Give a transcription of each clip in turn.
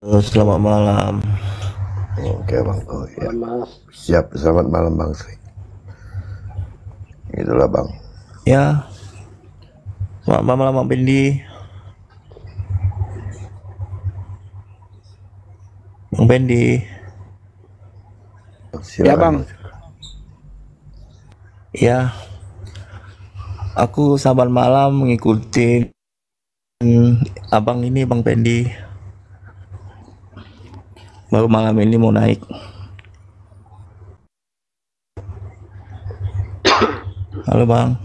Selamat malam. Oke bang, oh ya, Mas. siap. Selamat malam bang Sri. Itulah bang. Ya, selamat malam Bang Bendi. Bang Bendi. Silakan Bang. Bang. Ya, aku saban malam mengikuti abang ini Bang Bendi. Baru malam ini mau naik. Halo Bang.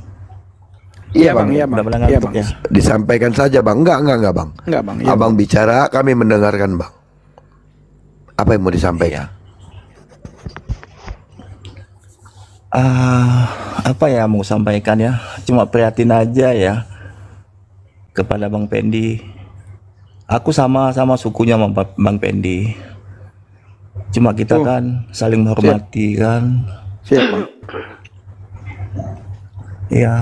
Iya bang, iya bang. Udah pada ngantuk ya? Disampaikan saja bang. Enggak bang. Enggak bang. Iya, Abang bang. bicara, kami mendengarkan bang. Apa yang mau disampaikan? Apa ya mau sampaikan ya? Cuma prihatin aja ya kepada Bang Pendi. Aku sama-sama sukunya sama Bang Pendi. Cuma kita kan saling menghormati kan. Siap bang. Iya.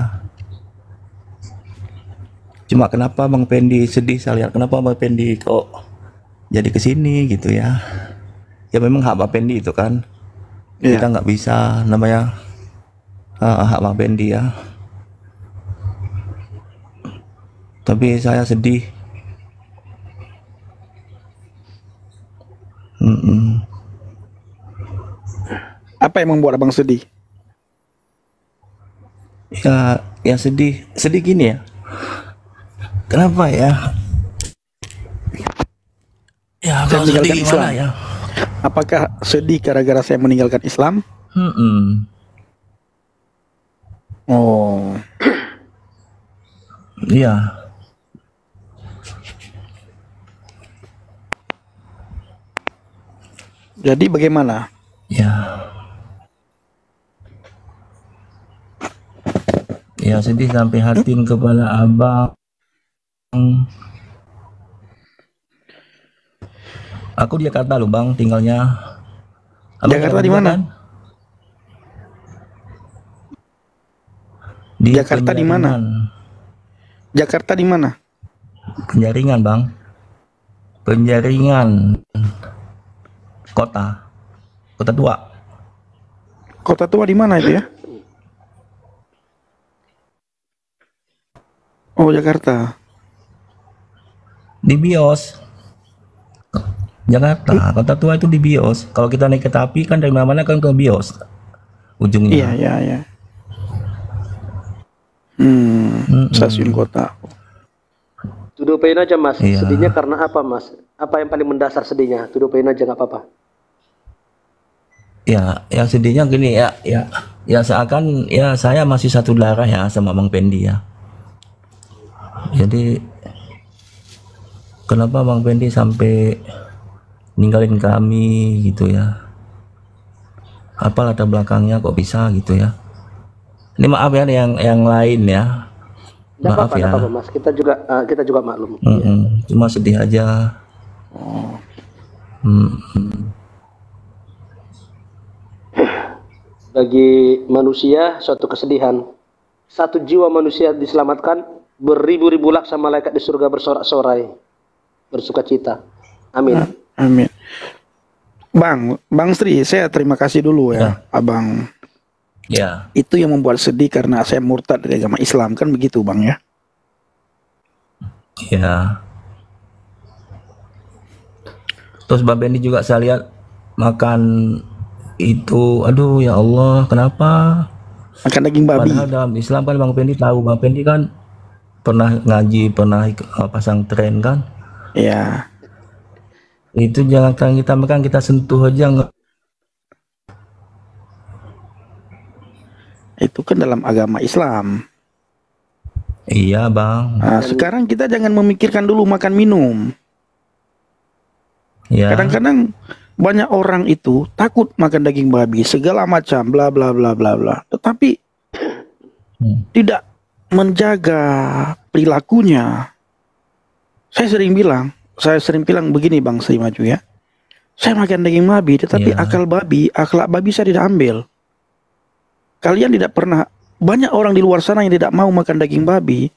Cuma kenapa Bang Pendi sedih saya lihat, kenapa Bang Pendi kok jadi kesini gitu ya. Ya memang hak Bang Pendi itu kan. Iya. Kita nggak bisa namanya hak Bang Pendi ya. Tapi saya sedih. Apa yang membuat abang sedih? Ya sedih gini ya. Kenapa ya? Ya Saya kalau sedih meninggalkan gimana Islam. ya? Apakah sedih gara-gara saya meninggalkan Islam? Oh, Iya. jadi bagaimana? Ya. Ya sedih sampai hatin kepala abang. Aku di Jakarta loh bang, tinggalnya. Abang Jakarta Jawa di juga mana? kan? Di Jakarta di mana? Penjaringan. Jakarta di mana? Penjaringan bang. Penjaringan. Kota tua. Kota tua di mana itu ya? Oh, Jakarta. Di Bios. Jakarta, kota tua itu di Bios. Kalau kita naik kereta api kan dari mana-mana kan ke Bios ujungnya. Iya. Stasiun kota. Tuduhin aja mas, Iya. sedihnya karena apa mas? Apa yang paling mendasar sedihnya? Tuduhin aja nggak apa-apa. Ya sedihnya gini ya seakan ya saya masih satu darah ya sama Bang Pendi ya. Jadi kenapa Bang Pendi sampai ninggalin kami gitu ya? Apa latar belakangnya kok bisa gitu ya? Ini maaf ya yang lain ya. Nggak Maaf apa-apa, ya. nggak apa-apa mas. Kita juga maklum. Cuma sedih aja. Bagi manusia suatu kesedihan. Satu jiwa manusia diselamatkan, beribu-ribu laksa malaikat di surga bersorak-sorai, bersuka cita. Amin. Amin. Bang Sri, saya terima kasih dulu ya, abang. Ya. Itu yang membuat sedih karena saya murtad dari agama Islam, kan begitu bang ya? Ya. Terus Bang Bendi juga saya lihat makan itu, aduh ya Allah, kenapa? Makan daging babi. Padahal dalam Islam kan Bang Bendi tahu, Bang Bendi kan pernah ngaji, pernah pasang tren kan? Ya. Itu jangan kita makan, kita sentuh aja nggak. Itu kan dalam agama Islam. Iya bang. Nah, sekarang kita jangan memikirkan dulu makan minum. Ya. Kadang-kadang banyak orang itu takut makan daging babi, segala macam, bla bla bla bla bla. Tetapi tidak menjaga perilakunya. Saya sering bilang begini Bang Sri Maju ya. Saya makan daging babi, tetapi akhlak babi saya tidak ambil. Kalian tidak pernah, banyak orang di luar sana yang tidak mau makan daging babi,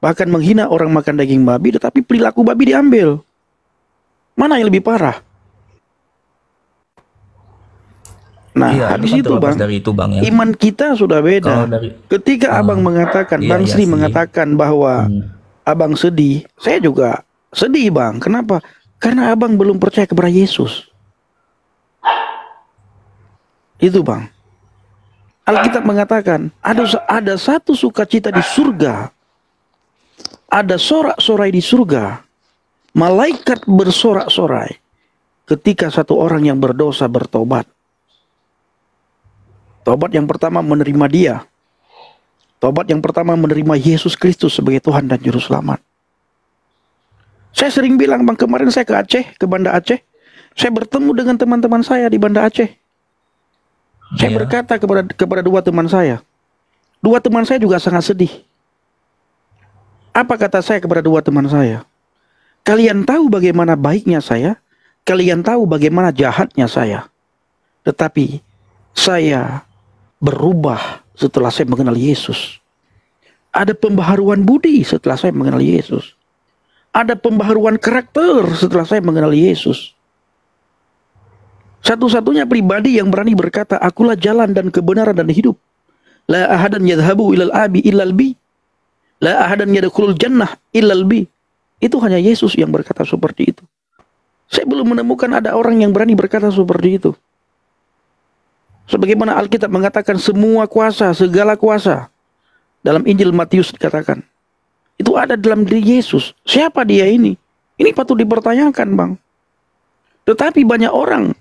bahkan menghina orang makan daging babi, tetapi perilaku babi diambil. Mana yang lebih parah? Nah, Iya, habis kan itu terlepas Bang, dari itu Bang ya. iman kita sudah Kalau beda. dari Ketika Abang mengatakan, iya Bang iya Sri sih. mengatakan bahwa Abang sedih, saya juga sedih Bang. Kenapa? Karena Abang belum percaya kepada Yesus. Itu Bang. Alkitab mengatakan ada satu sukacita di surga, ada sorak-sorai di surga, malaikat bersorak-sorai ketika satu orang yang berdosa bertobat. Tobat yang pertama menerima dia. Tobat yang pertama menerima Yesus Kristus sebagai Tuhan dan Juru Selamat. Saya sering bilang Bang, kemarin saya ke Aceh, ke Banda Aceh. Saya bertemu dengan teman-teman saya di Banda Aceh. Saya Iya. berkata kepada dua teman saya. Dua teman saya juga sangat sedih. Apa kata saya kepada dua teman saya? Kalian tahu bagaimana baiknya saya, kalian tahu bagaimana jahatnya saya. Tetapi saya berubah setelah saya mengenal Yesus. Ada pembaharuan budi setelah saya mengenal Yesus. Ada pembaharuan karakter setelah saya mengenal Yesus. Satu-satunya pribadi yang berani berkata, akulah jalan dan kebenaran dan hidup. La ahadan yadhabu ilal abi illal bi. La ahadan yadkhulul jannah illal bi. Itu hanya Yesus yang berkata seperti itu. Saya belum menemukan ada orang yang berani berkata seperti itu. Sebagaimana Alkitab mengatakan semua kuasa, segala kuasa. Dalam Injil Matius dikatakan. Itu ada dalam diri Yesus. Siapa dia ini? Ini patut dipertanyakan Bang. Tetapi banyak orang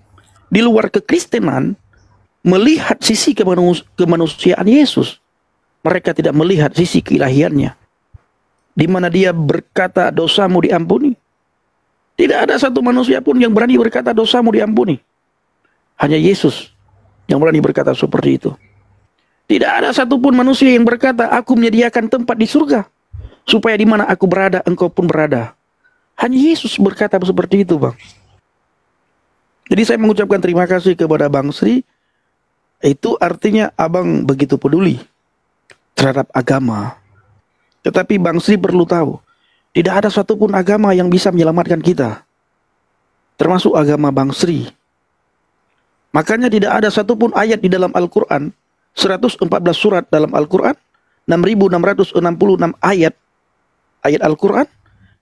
di luar kekristenan melihat sisi kemanusiaan Yesus. Mereka tidak melihat sisi keilahiannya. Di mana dia berkata dosamu diampuni. Tidak ada satu manusia pun yang berani berkata dosamu diampuni. Hanya Yesus yang berani berkata seperti itu. Tidak ada satupun manusia yang berkata, aku menyediakan tempat di surga, supaya di mana aku berada, engkau pun berada. Hanya Yesus berkata seperti itu Bang. Jadi saya mengucapkan terima kasih kepada Bang Sri. Itu artinya Abang begitu peduli terhadap agama. Tetapi Bang Sri perlu tahu, tidak ada satupun agama yang bisa menyelamatkan kita, termasuk agama Bang Sri. Makanya tidak ada satupun ayat di dalam Al-Quran, 114 surat dalam Al-Quran, 6.666 ayat Al-Quran,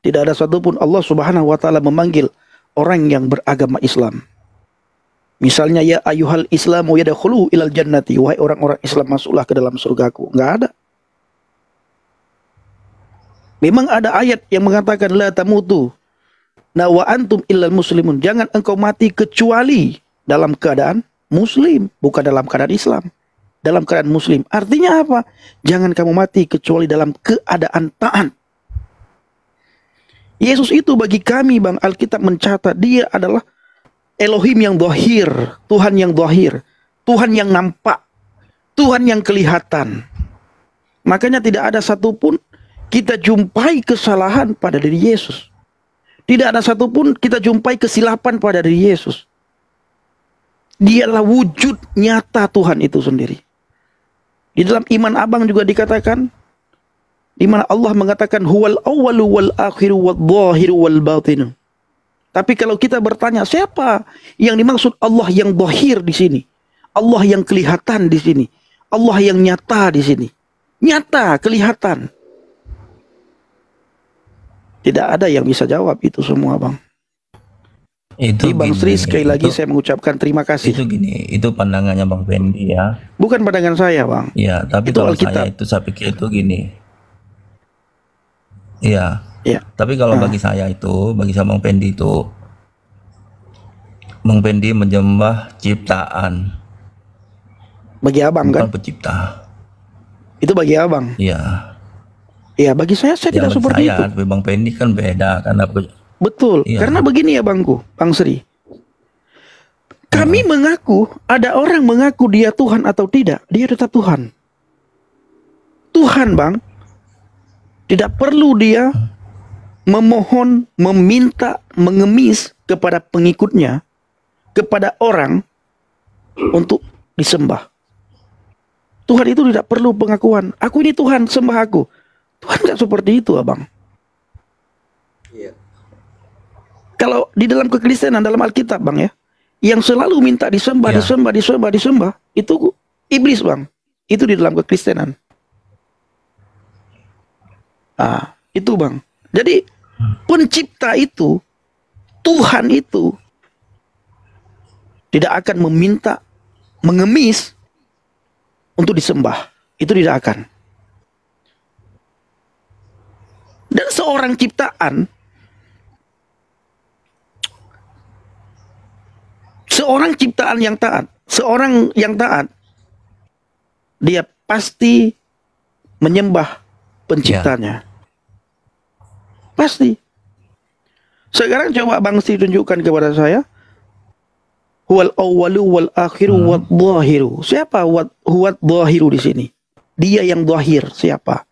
tidak ada satupun Allah Subhanahu wa Ta'ala memanggil orang yang beragama Islam. Misalnya, ya ayuhal islamu yadkhulu ilal jannati, wahai orang-orang Islam masuklah ke dalam surgaku. Enggak ada. Memang ada ayat yang mengatakan la tamutu na wa antum illal muslimun, jangan engkau mati kecuali dalam keadaan muslim, bukan dalam keadaan Islam. Dalam keadaan muslim. Artinya apa? Jangan kamu mati kecuali dalam keadaan taat. Yesus itu bagi kami Bang, Alkitab mencatat dia adalah Elohim yang dhahir, Tuhan yang dhahir, Tuhan yang nampak, Tuhan yang kelihatan. Makanya tidak ada satupun kita jumpai kesalahan pada diri Yesus. Tidak ada satupun kita jumpai kesilapan pada diri Yesus. Dia adalah wujud nyata Tuhan itu sendiri. Di dalam iman Abang juga dikatakan, di mana Allah mengatakan huwal awwalu wal akhiru wal dhahiru wal batinu. Tapi kalau kita bertanya siapa yang dimaksud Allah yang dhahir di sini, Allah yang kelihatan di sini, Allah yang nyata di sini, nyata kelihatan, tidak ada yang bisa jawab itu semua Bang. Itu Jadi Bang Sri sekali lagi saya mengucapkan terima kasih. Itu gini, itu pandangannya Bang Fendi ya. Bukan pandangan saya Bang. Iya, tapi Itu kalau Alkitab. saya pikir itu gini. Iya. Ya. Tapi kalau bagi saya itu, bagi saya Bang Fendi itu, Bang Fendi menyembah ciptaan, Bagi Abang bukan kan? pencipta. Itu bagi Abang. Iya. Ya bagi saya Ya tidak bagi seperti saya, itu. tapi Bang Fendi kan beda karena Betul. Iya. Karena begini ya Bangku, Bang Sri. Kami mengaku, ada orang mengaku dia Tuhan atau tidak, dia tetap Tuhan. Tuhan Bang, tidak perlu dia memohon, meminta, mengemis kepada pengikutnya, kepada orang untuk disembah. Tuhan itu tidak perlu pengakuan. Aku ini Tuhan, sembah aku. Tuhan tidak seperti itu Abang. Iya. Kalau di dalam kekristenan, dalam Alkitab Bang ya, yang selalu minta disembah, Ya. disembah, itu iblis Bang. Itu di dalam kekristenan. Itu Bang. Jadi pencipta itu, Tuhan itu tidak akan meminta, mengemis untuk disembah. Itu tidak akan. Dan seorang ciptaan, seorang yang taat, dia pasti menyembah penciptanya. Pasti. Sekarang coba Bang Sti tunjukkan kepada saya. Huwal awwalu wal akhiru wal dhahiru. Siapa huwal dhahiru di sini? Dia yang dhahir, siapa?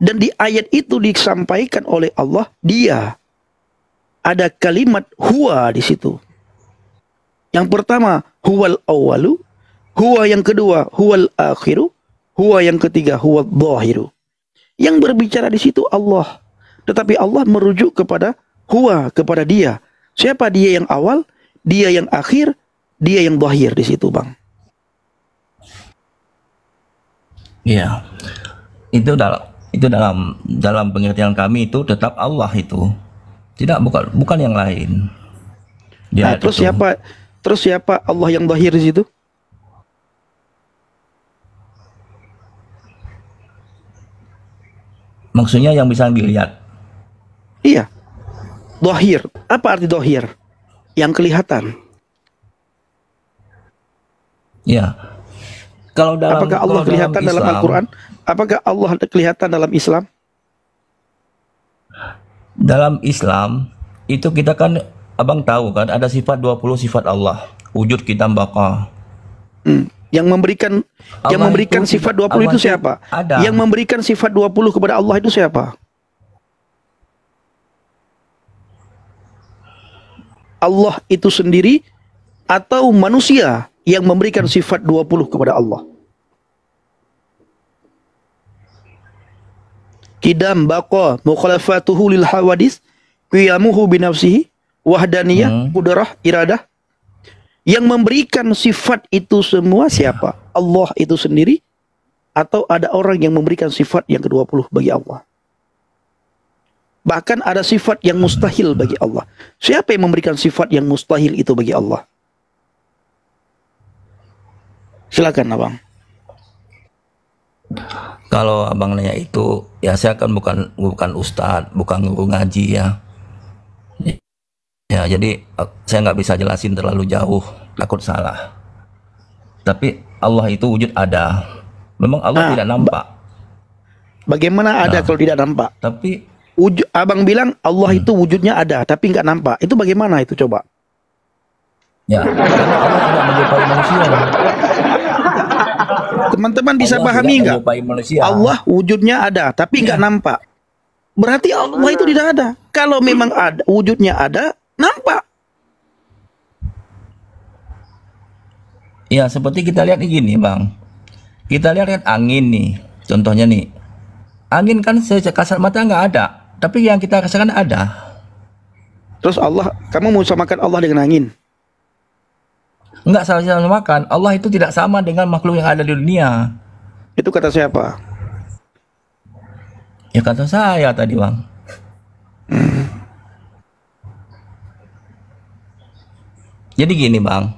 Dan di ayat itu disampaikan oleh Allah, dia. Ada kalimat huwa di situ. Yang pertama, huwal awwalu, huwa yang kedua, huwal akhiru, huwa yang ketiga, huwal dhahiru. Yang berbicara di situ Allah. Tetapi Allah merujuk kepada huwa, kepada dia. Siapa dia yang awal, dia yang akhir, dia yang dhahir di situ, Bang. Iya. Itu dalam pengertian kami itu tetap Allah itu. Tidak, bukan yang lain. Nah, terus siapa Allah yang dhahir di situ? Maksudnya yang bisa dilihat. Iya. Dhahir. Apa arti dhahir? Yang kelihatan. Ya. Apakah Allah kelihatan dalam Al-Quran? Apakah Allah kelihatan dalam Islam? Dalam Islam itu kita kan, abang tahu kan, ada sifat 20 sifat Allah. Wujud kita baka. Yang memberikan sifat 20 itu siapa? Ada. Yang memberikan sifat 20 kepada Allah itu siapa? Allah itu sendiri atau manusia yang memberikan sifat 20 kepada Allah? Kidam baqa mukhalafatuhu lil hawadis qiyamuhu binafsihi wahdaniyah qudrah iradah. Yang memberikan sifat itu semua siapa? Allah itu sendiri atau ada orang yang memberikan sifat yang ke-20 bagi Allah? Bahkan ada sifat yang mustahil bagi Allah. Siapa yang memberikan sifat yang mustahil itu bagi Allah? Silakan Abang. Kalau abang nanya itu, ya saya kan bukan ustadz, bukan guru ngaji ya. Ya, jadi saya nggak bisa jelasin terlalu jauh, takut salah. Tapi Allah itu wujud ada. Memang Allah tidak nampak. Bagaimana ada kalau tidak nampak? Tapi Abang bilang Allah itu wujudnya ada, tapi nggak nampak. Itu bagaimana itu coba? ya, karena Allah tidak menyerupai manusia. Teman-teman bisa Allah pahami tidak nggak? menyerupai manusia. Allah wujudnya ada, tapi nggak nampak. Berarti Allah itu tidak ada. Kalau memang ada, wujudnya ada, nampak. Ya, seperti kita lihat gini, Bang. Kita lihat angin nih. Contohnya nih. Angin kan secara kasat mata nggak ada, tapi yang kita rasakan ada. Terus Allah, kamu mau samakan Allah dengan angin? Nggak sama makan. Allah itu tidak sama dengan makhluk yang ada di dunia. Itu kata siapa? Ya kata saya tadi, Bang. Jadi gini, Bang.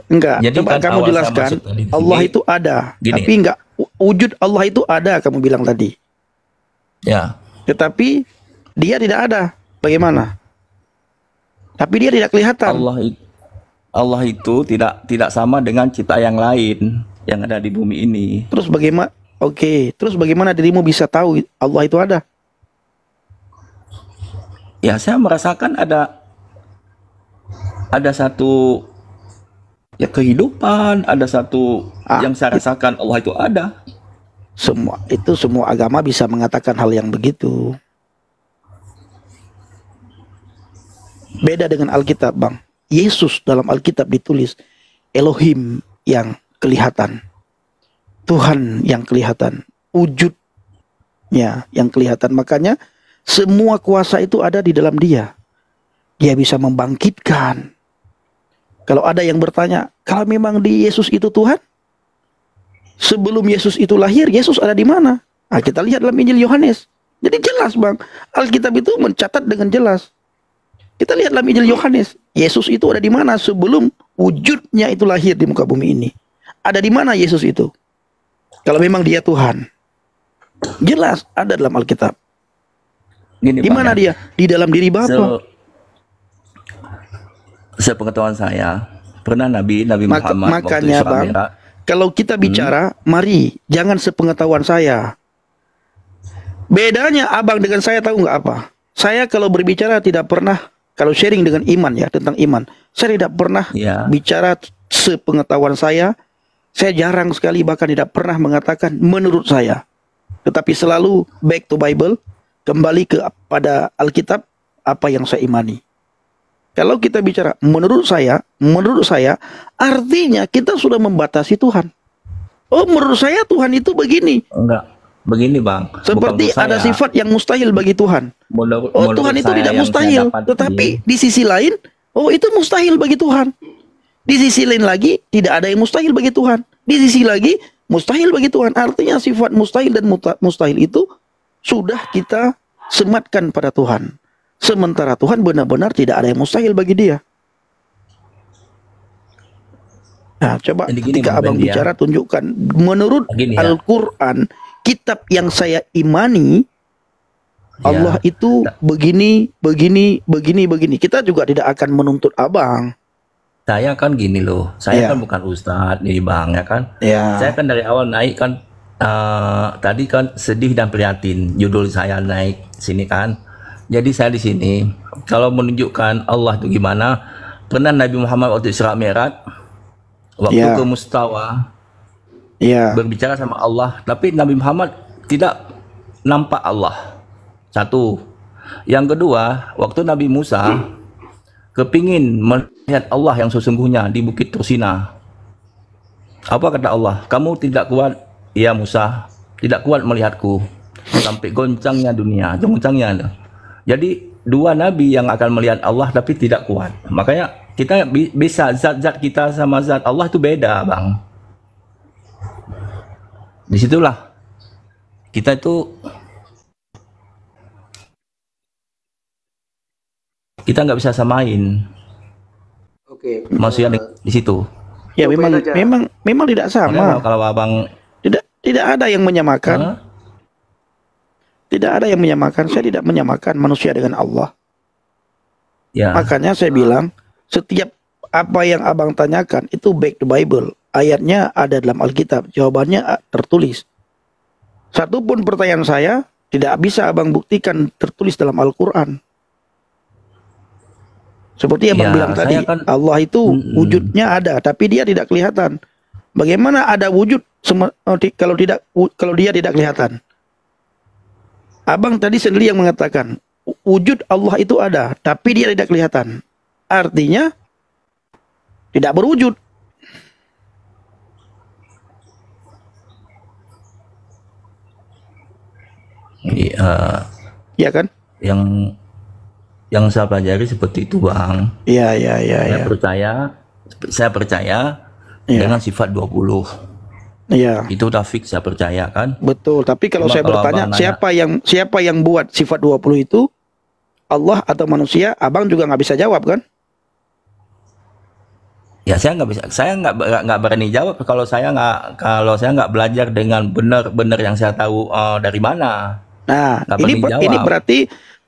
Enggak, Jadi coba kan kamu awal saya jelaskan. masuk tadi di Allah sini, itu ada, gini. tapi enggak wujud Allah itu ada, kamu bilang tadi. Ya, Tetapi dia tidak ada. Bagaimana? Tapi dia tidak kelihatan. Allah itu tidak sama dengan cipta yang lain yang ada di bumi ini. Terus bagaimana? Oke, terus bagaimana dirimu bisa tahu Allah itu ada? Ya, saya merasakan ada satu ya kehidupan, ada satu yang saya rasakan Allah itu ada. Semua agama bisa mengatakan hal yang begitu. Beda dengan Alkitab, Bang. Yesus dalam Alkitab ditulis Elohim yang kelihatan, Tuhan yang kelihatan, wujudnya yang kelihatan. Makanya semua kuasa itu ada di dalam Dia. Dia bisa membangkitkan. Kalau ada yang bertanya, kalau memang di Yesus itu Tuhan, sebelum Yesus itu lahir, Yesus ada di mana? Nah, kita lihat dalam Injil Yohanes. Jadi jelas bang, Alkitab itu mencatat dengan jelas. Kita lihat dalam Injil Yohanes, Yesus itu ada di mana sebelum wujudnya itu lahir di muka bumi ini. Ada di mana Yesus itu? Kalau memang dia Tuhan. Jelas ada dalam Alkitab. Gini, Di Bang, mana dia? Di dalam diri Bapa. Sepengetahuan saya, pernah Nabi Muhammad waktu Makanya Isra bang, Mi'raj. kalau kita bicara, mari jangan sepengetahuan saya. Bedanya abang dengan saya tahu nggak apa? Saya kalau berbicara tidak pernah, kalau sharing dengan iman ya, tentang iman, saya tidak pernah Ya. bicara sepengetahuan saya. Saya jarang sekali bahkan tidak pernah mengatakan menurut saya. Tetapi selalu back to Bible, kembali kepada Alkitab, apa yang saya imani. Kalau kita bicara menurut saya artinya kita sudah membatasi Tuhan. Oh, menurut saya Tuhan itu begini. Enggak. Begini, Bang. Seperti Bukan ada saya. sifat yang mustahil bagi Tuhan. Menurut Tuhan itu saya tidak yang mustahil. saya dapati, Tetapi di sisi lain, itu mustahil bagi Tuhan. Di sisi lain lagi, tidak ada yang mustahil bagi Tuhan. Di sisi lagi, mustahil bagi Tuhan. Artinya sifat mustahil dan mustahil itu sudah kita sematkan pada Tuhan. Sementara Tuhan benar-benar tidak ada yang mustahil bagi dia. Nah, coba Jadi gini, ketika Bang abang Fendi, ya. bicara tunjukkan. Menurut Gini, ya. Al-Quran, kitab yang saya imani, Ya. Allah itu begini. Kita juga tidak akan menuntut abang. Saya kan gini loh, saya Ya. kan bukan ustadz nih Bang, ya kan? Ya. Saya kan dari awal naik kan, tadi kan sedih dan prihatin, judul saya naik sini kan. Jadi saya di sini, kalau menunjukkan Allah itu gimana, pernah Nabi Muhammad waktu Isra Mi'raj, waktu Ya. ke Mustawa, Ya. berbicara sama Allah, tapi Nabi Muhammad tidak nampak Allah. Satu. Yang kedua, waktu Nabi Musa kepingin melihat Allah yang sesungguhnya di Bukit Tursina. Apa kata Allah? Kamu tidak kuat, ya Musa, tidak kuat melihatku. Sampai goncangnya dunia, goncangnya. Jadi dua nabi yang akan melihat Allah tapi tidak kuat. Makanya kita bisa zat-zat kita sama zat Allah itu beda, Bang. Disitulah kita itu kita nggak bisa samain Oke. maksudnya di situ. Ya Cobain aja. memang tidak Makanya sama. kalau abang Tidak ada yang menyamakan. Hah? Tidak ada yang menyamakan. Saya tidak menyamakan manusia dengan Allah. Ya, Makanya saya bilang, setiap apa yang abang tanyakan itu back to Bible. Ayatnya ada dalam Alkitab. Jawabannya tertulis. Satu pun pertanyaan saya tidak bisa abang buktikan tertulis dalam Al-Quran. Seperti yang abang Ya, bilang saya tadi, kan- Allah itu wujudnya ada, tapi dia tidak kelihatan. Bagaimana ada wujud kalau dia tidak kelihatan? Abang tadi sendiri yang mengatakan wujud Allah itu ada, tapi dia tidak kelihatan. Artinya tidak berwujud. Ya kan? yang saya pelajari seperti itu, Bang. Iya. Saya percaya Iya. dengan sifat 20. Iya, Itu udah fix, saya percaya kan. betul. Tapi kalau Cuma saya kalau bertanya abang nanya- siapa yang buat sifat 20 itu? Allah atau manusia? Abang juga nggak bisa jawab kan? Ya saya nggak berani jawab kalau saya nggak belajar dengan benar-benar yang saya tahu dari mana. Nah, Nggak ini berani ini jawab.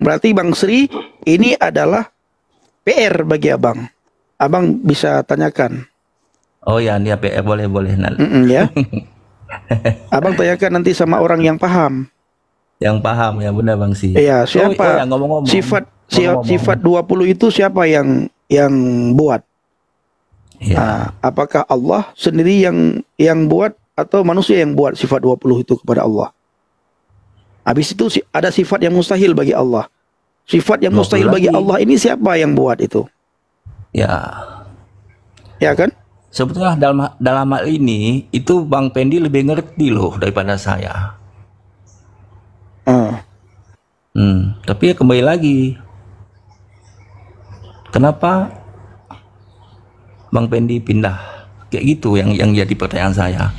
berarti Bang Sri ini adalah PR bagi Abang. Abang bisa tanyakan. Oh ya, ini PR boleh. Ya. Abang tanyakan nanti sama orang yang paham. Yang paham ya, benar Bang sih. Iya, siapa? Oh, ya, ngomong-ngomong. Sifat 20 itu siapa yang buat? Ya. Nah, apakah Allah sendiri yang buat atau manusia yang buat sifat 20 itu kepada Allah? Habis itu ada sifat yang mustahil bagi Allah. Sifat yang 20 mustahil bagi lagi. Allah ini siapa yang buat itu? Ya. Ya kan? Sebetulnya dalam hal ini itu Bang Pendi lebih ngerti loh daripada saya. Ah. Tapi ya kembali lagi. Kenapa Bang Pendi pindah? Kayak gitu yang jadi pertanyaan saya.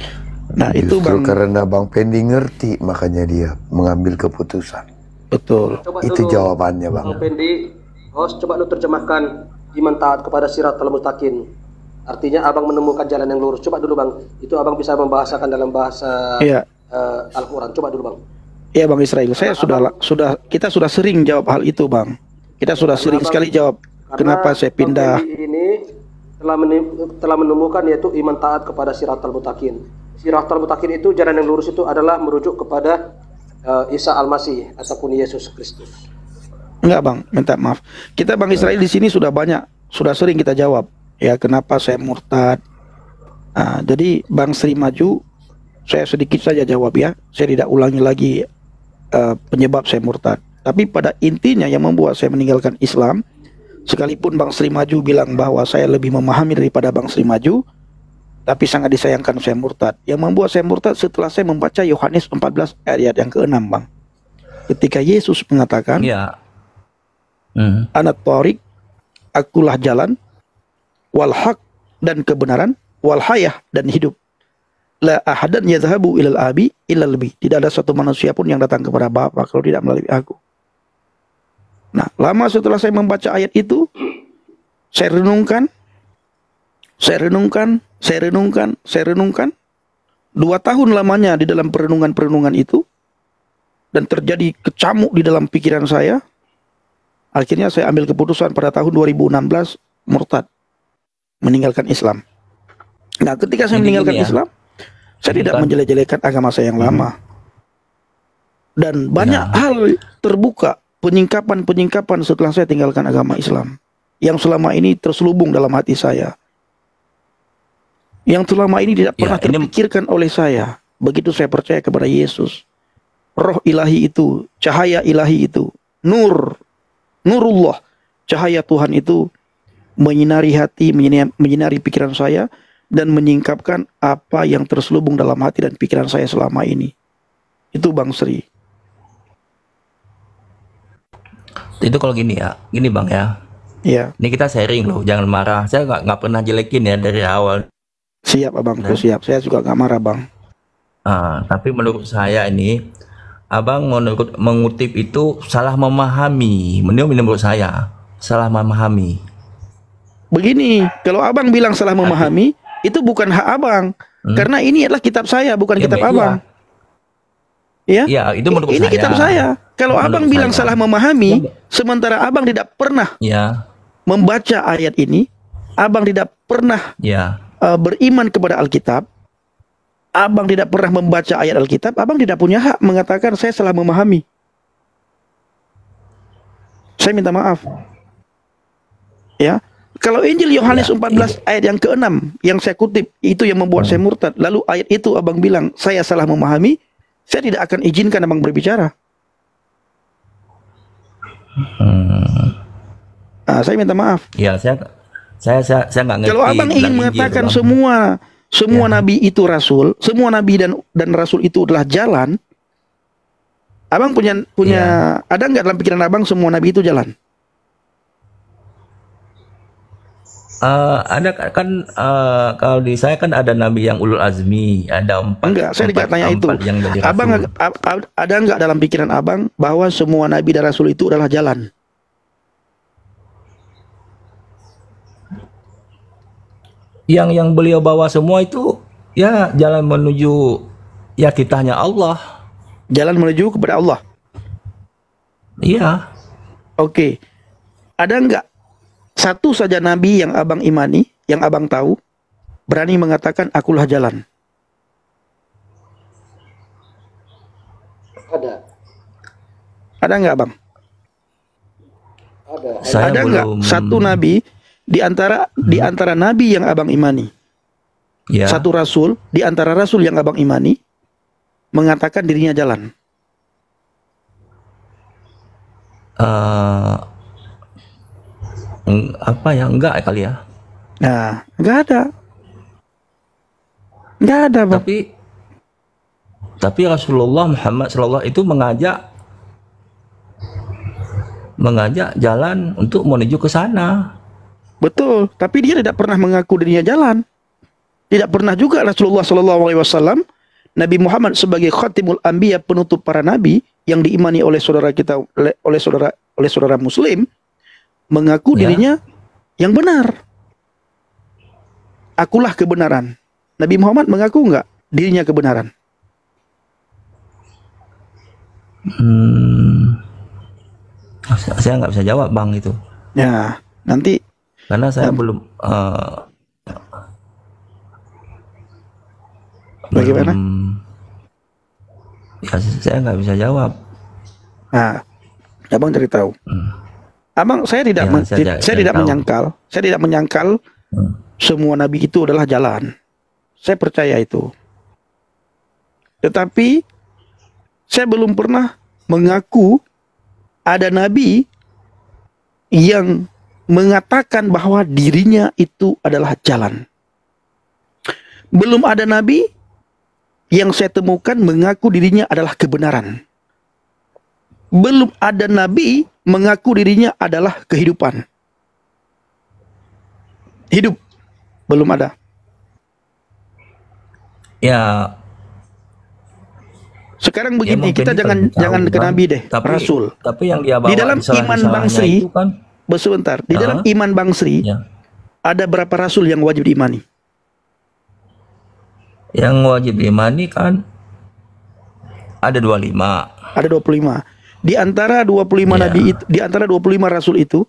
Nah itu Justru Bang, karena Bang Pendi ngerti, makanya dia mengambil keputusan. betul. Coba Itu dulu, jawabannya, Bang. Bang Pendi, host coba lu terjemahkan iman taat kepada siratal mustaqim. Artinya abang menemukan jalan yang lurus. Coba dulu Bang, itu abang bisa membahasakan dalam bahasa Iya, Al-Quran. Coba dulu Bang. iya Bang Israel. Saya kita sudah sering jawab hal itu Bang. Kita sudah sering sekali jawab. Kenapa saya Bang pindah? Pendi ini telah menemukan yaitu iman taat kepada siratal mustaqim. Siratal mustaqim itu jalan yang lurus itu adalah merujuk kepada Isa Al-Masih ataupun Yesus Kristus. Enggak Bang, minta maaf. Kita Bang Israel di sini sudah sering kita jawab. Ya kenapa saya murtad? Nah, jadi Bang Sri Maju, saya sedikit saja jawab ya. Saya tidak ulangi lagi penyebab saya murtad. Tapi pada intinya yang membuat saya meninggalkan Islam, sekalipun Bang Sri Maju bilang bahwa saya lebih memahami daripada Bang Sri Maju, tapi sangat disayangkan saya murtad. Yang membuat saya murtad setelah saya membaca Yohanes 14 ayat yang ke-6 Bang. Ketika Yesus mengatakan, Ya. Ana Tariq, akulah jalan, wal haq dan kebenaran, wal hayah dan hidup. La ahadan yadhhabu ilal abi illal bi. Tidak ada satu manusia pun yang datang kepada Bapa kalau tidak melalui aku. Nah, lama setelah saya membaca ayat itu, saya renungkan. 2 tahun lamanya di dalam perenungan itu, dan terjadi kecamuk di dalam pikiran saya. Akhirnya saya ambil keputusan pada tahun 2016 murtad, meninggalkan Islam. Nah, ketika saya meninggalkan Islam, saya tidak menjelek-jelekan agama saya yang lama. Dan banyak hal terbuka, penyingkapan setelah saya tinggalkan agama Islam, yang selama ini terselubung dalam hati saya, yang selama ini tidak pernah terpikirkan oleh saya. Begitu saya percaya kepada Yesus, roh ilahi itu, cahaya ilahi itu, nurullah, cahaya Tuhan itu menyinari hati, menyinari pikiran saya, dan menyingkapkan apa yang terselubung dalam hati dan pikiran saya selama ini. Itu Bang Sri. Itu kalau gini Bang ya. Iya. Ini kita sharing loh, jangan marah. Saya nggak pernah jelekin ya dari awal. Siap Abangku, siap. Saya juga nggak marah Bang. Tapi menurut saya ini, Abang mengutip itu salah memahami. Menurut saya salah memahami. Begini, kalau Abang bilang salah memahami, itu bukan hak Abang. Karena ini adalah kitab saya, bukan kitab Abang. Ya? Iya, itu menurut ini saya. kitab saya. Kalau Abang bilang salah memahami, sementara Abang tidak pernah membaca ayat ini, Abang tidak pernah beriman kepada Alkitab, Abang tidak pernah membaca ayat Alkitab, Abang tidak punya hak mengatakan saya salah memahami. Saya minta maaf. Ya. Kalau Injil Yohanes 14 ayat yang ke-6 yang saya kutip, itu yang membuat saya murtad. Lalu ayat itu Abang bilang saya salah memahami, saya tidak akan izinkan Abang berbicara. Saya minta maaf. Ya, saya nggak ngerti. Kalau Abang ingin mengatakan semua nabi itu rasul, semua nabi dan rasul itu adalah jalan, Abang punya ada nggak dalam pikiran Abang semua nabi itu jalan? Ada kan, kalau di saya kan ada nabi yang ulul azmi, ada 4. Enggak, saya tidak tanya itu. Abang ada nggak dalam pikiran Abang bahwa semua nabi dan rasul itu adalah jalan? Yang beliau bawa semua itu ya jalan menuju ya kitanya Allah. Jalan menuju kepada Allah. Iya. Oke. Ada nggak satu saja nabi yang Abang imani, yang Abang tahu, berani mengatakan akulah jalan? Ada. Ada nggak Bang? Ada. Ada nggak satu nabi di antara nabi yang Abang imani, satu rasul di antara rasul yang Abang imani, mengatakan dirinya jalan? Enggak kali ya. Nah, enggak ada Bang. Tapi Rasulullah Muhammad SAW itu mengajak jalan untuk menuju ke sana. Betul, tapi dia tidak pernah mengaku dirinya jalan. Tidak pernah juga Rasulullah SAW, Nabi Muhammad sebagai khatimul anbiya, penutup para nabi yang diimani oleh saudara kita, oleh saudara Muslim, mengaku Ya. dirinya yang benar. Akulah kebenaran. Nabi Muhammad mengaku enggak dirinya kebenaran? Saya nggak bisa jawab bang itu, Ya, nanti karena saya belum bagaimana? ya saya nggak bisa jawab. Nah, abang cari tahu. Abang, saya tidak Ya, saya cari tahu. saya tidak menyangkal semua nabi itu adalah jalan. Saya percaya itu. Tetapi saya belum pernah mengaku ada nabi yang mengatakan bahwa dirinya itu adalah jalan. Belum ada nabi yang saya temukan mengaku dirinya adalah kebenaran. Belum ada nabi mengaku dirinya adalah kehidupan. Hidup belum ada. Ya, Sekarang ya begini, Bang kita Pendi jangan paling tahu, ke Bang. nabi deh, Tapi rasul. Tapi yang dia bawa Di dalam iman Bang Sri, itu kan, sebentar, di dalam iman Bang Sri ya, ada berapa rasul yang wajib diimani? yang wajib diimani kan ada 25. Ada 25. Di antara 25 Ya. nabi itu, di antara 25 rasul itu,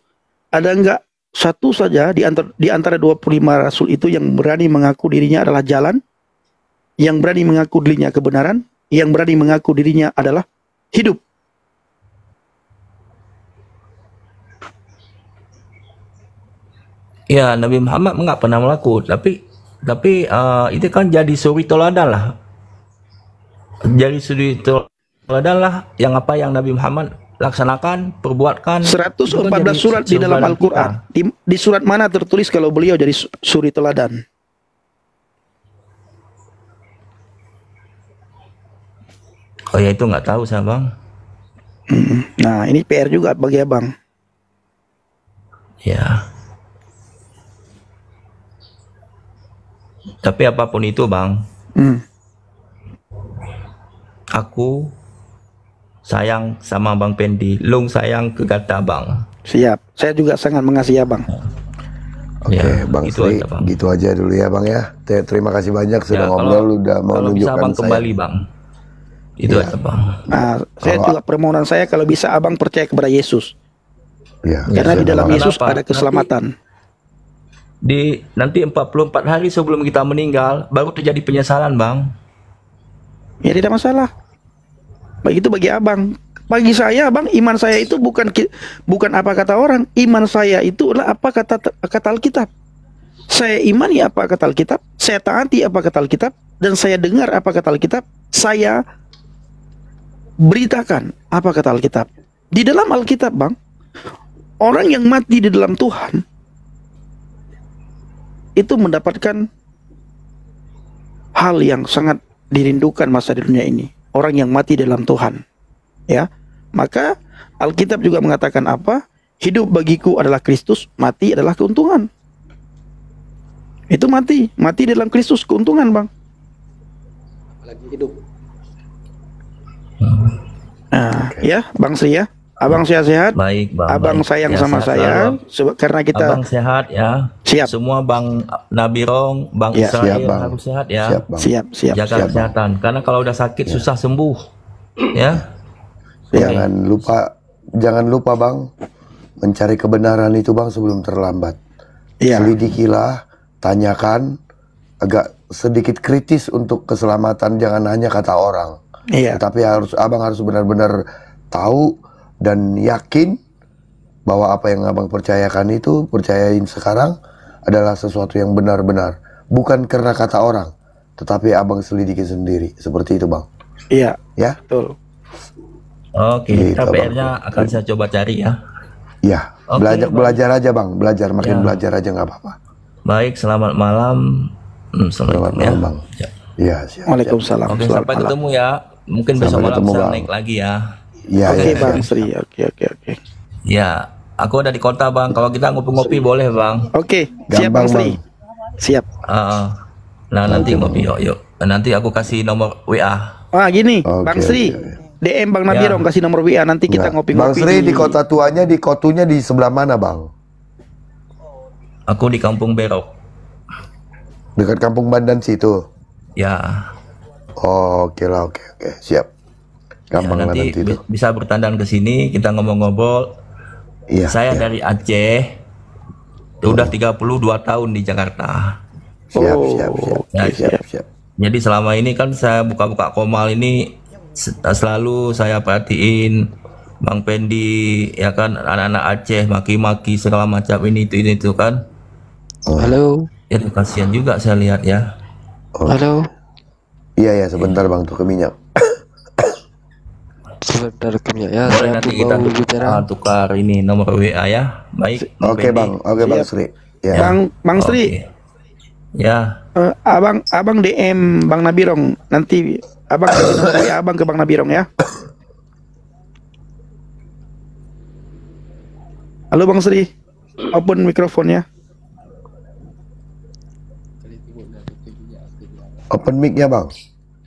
ada enggak satu saja di antara 25 rasul itu yang berani mengaku dirinya adalah jalan, yang berani mengaku dirinya kebenaran, yang berani mengaku dirinya adalah hidup? Ya, Nabi Muhammad nggak pernah melakukan, tapi itu kan jadi suri teladan lah. Jadi suri teladan lah yang apa yang Nabi Muhammad laksanakan, perbuatkan. 114 itu kan jadi surat di dalam teladan Al-Quran. Di surat mana tertulis kalau beliau jadi suri teladan? kita. Oh ya, itu nggak tahu saya bang. Nah, ini PR juga bagi abang. Ya. Tapi apapun itu bang, aku sayang sama Bang Pendi, Lung sayang ke Gata bang. Siap. Saya juga sangat mengasihi abang. Oke, Ya, Bang itu Sri, aja, Bang. gitu aja dulu ya Bang ya. Terima kasih banyak sudah ngobrol, udah mau kalau bisa nunjukkan abang saya. kembali bang, itu Ya. aja bang. Nah, saya Kalau- juga permohonan saya kalau bisa abang percaya kepada Yesus. Ya, Karena di dalam Bang. Yesus Kenapa? ada keselamatan. Nanti 44 hari sebelum kita meninggal baru terjadi penyesalan bang. Ya tidak masalah. Begitu bagi abang. Bagi saya, abang, iman saya itu bukan apa kata orang. Iman saya itu adalah apa kata Alkitab. Saya imani apa kata Alkitab, saya taati apa kata Alkitab, dan saya dengar apa kata Alkitab, saya beritakan apa kata Alkitab. Di dalam Alkitab, bang, orang yang mati di dalam Tuhan itu mendapatkan hal yang sangat dirindukan masa di dunia ini. Orang yang mati dalam Tuhan, ya. Maka Alkitab juga mengatakan apa? Hidup bagiku adalah Kristus, mati adalah keuntungan. Itu mati dalam Kristus, keuntungan, bang. Lagi hidup. Nah, ya, Bang Sri ya. Abang sehat-sehat. Baik bang. Abang baik. sayang Ya, sama sehat saya selalu. karena kita Abang sehat ya. Siap. Semua bang Nabirong, bang Ya, Israel siap, Bang. harus sehat ya. Siap, Bang. siap. Jaga Siap, Bang. kesehatan. Karena kalau udah sakit susah sembuh. Ya. Jangan lupa Bang, mencari kebenaran itu Bang sebelum terlambat. Iya. Selidikilah, tanyakan, agak sedikit kritis untuk keselamatan, jangan hanya kata orang. Iya. Tetapi abang harus benar-benar tahu dan yakin bahwa apa yang abang percayakan itu, percayain sekarang adalah sesuatu yang benar-benar. Bukan karena kata orang, tetapi abang selidiki sendiri. Seperti itu Bang. Iya, Ya? betul. Oke, Gitu, KPR-nya akan saya coba cari ya. Ya, Oke, Bang. belajar aja Bang. Makin Ya. belajar aja nggak apa-apa. Baik, selamat malam. Selamat Assalamualaikum ya. malam Bang. Ya. Iya, siap. Waalaikumsalam. Oke, Selamat sampai malam. ketemu ya. Mungkin Sampai besok malam ketemu, bisa Bang. naik lagi ya. Iya, Oke, iya, Bang siap. Sri. Oke. Ya, Aku ada di kota bang. Kalau kita ngopi-ngopi boleh bang. Oke, siap Gampang, Bang Sri. Bang. Siap. Nah nanti ngopi yuk. Nanti aku kasih nomor WA. Gini, Oke, Bang Sri. oke. DM Bang Ya. Nabirong kasih nomor WA, nanti kita Nah, ngopi-ngopi. Bang Sri di kota tuanya, di kotunya di sebelah mana, Bang? Aku di Kampung Berok. Dekat Kampung Bandan situ. Ya. Oh, oke lah, oke. Siap. Ya, Gampang lah nanti nanti itu. bisa bertandang ke sini, kita ngomong-ngobrol. Iya. Saya iya. dari Aceh. Udah 32 tahun di Jakarta. Siap, Oh, siap, siap. Ya, Siap. Jadi selama ini kan saya buka-buka Komal ini selalu saya perhatiin Bang Pendi, ya kan, anak-anak Aceh maki-maki segala macam ini itu kan. Halo, Ya kasihan juga saya lihat ya. halo. Iya, sebentar Bang tuh ke minyak. Sebentar kami ya. Boleh Saya nanti pun kita mau bicara. tukar ini nomor WA ya. Baik. Oke, Pendi. Bang. Oke, Bang Siap. Sri. Ya. Bang Sri, Oke. Ya. abang DM Bang Nabirong, nanti abang kasih nomor WA abang ke Bang Nabirong ya. Halo Bang Sri, open mikrofonnya. Open mic-nya, Bang.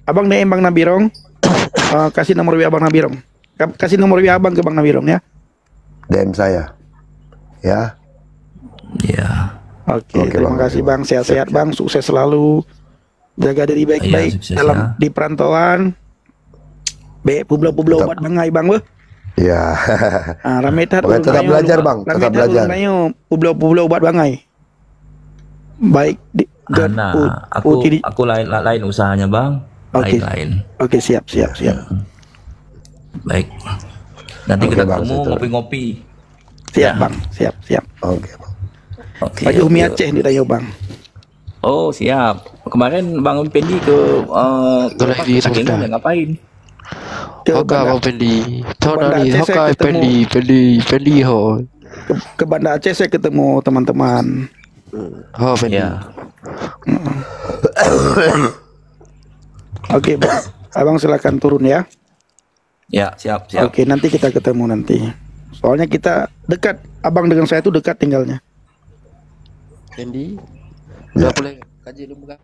Abang DM Bang Nabirong, kasih nomor WA Bang Nabirong. Kasih nomor WA abang ke Bang Nabirong ya. DM saya. Ya. Ya. Oke, Oke, terima Bang. kasih Bang, sehat-sehat Siap. Bang, sukses selalu. Jaga diri baik-baik Iya, sukses dalam ya. di perantauan. Pulau-pulau Tetap. obat bangai Bang weh. Ya. Rametat Pokoknya tetap belajar, Bang. Tetap belajar. Pulau-pulau obat bangai. Baik di Nah, aku lain usahanya bang. Oke. Lain. Oke, siap. Baik. Nanti Oke, kita Bang, ketemu saya tahu. ngopi-ngopi. Siap Ya. Bang, siap. Oke, Bang. Oke. Baju oke, Umi oke. Aceh di Dayo Bang. Oh siap. Kemarin Bang Pendi ke Lagi Sakingan sudah. ya ngapain? Ke Hoka Banda, Bang Pendi. Tahu Banda nani Aceh saya Hoka ketemu. Pendi ho. ke Banda Aceh saya ketemu teman-teman. Ho Pendi. Ya. Oke, Bang. Abang silakan turun ya. Ya siap siap. Oke, nanti kita ketemu nanti. Soalnya kita dekat, abang dengan saya itu dekat tinggalnya. Pendi. Udah boleh kaji lu buka.